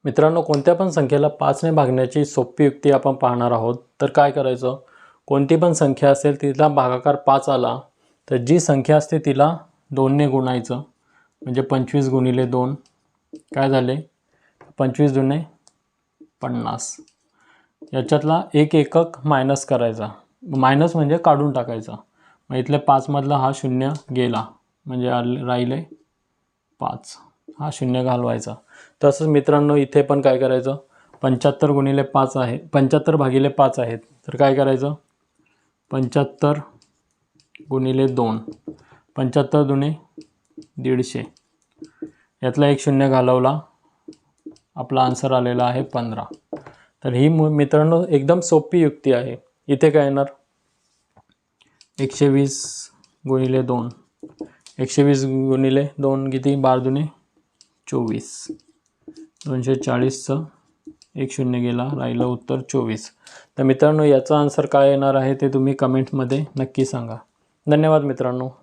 मित्रांनो, कोणत्या पण संख्येला 5 ने भागण्याची सोपी युक्ती आपण पाहणार आहोत. तर काय करायचं, कोणती पण संख्या असेल तिला भागाकार 5 आला तर जी संख्या असते तिला 2 ने गुणायचं. म्हणजे 25 गुणिले 2 काय झाले, 25 दुणे 50. याच्यातला एक एकक मायनस करायचा, मायनस म्हणजे काढून टाकायचा. मग इथले 5 मधला हा शून्य गेला म्हणजे राहिले 5, हा शून्य घालवायचा. तसंच मित्रांनो इथे पण काय करायचं, 75 गुणिले 5 आहे, 75 भागिले 5 आहेत. तर काय करायचं, 75 गुणिले 2, 75 दुणे 150. यातला एक शून्य घालवला, आपला आन्सर आलेला आहे 15. तर ही मित्रांनो एकदम सोपी युक्ती आहे. इथे काय येणार, 120 गुणिले 2, 120 गुणिले 2 किती, 12 दुणे 24, 240चं एक शून्य गेला, राहिलं उत्तर 24. तर मित्रांनो याचा आन्सर काय येणार आहे ते तुम्ही कमेंटमध्ये नक्की सांगा. धन्यवाद मित्रांनो.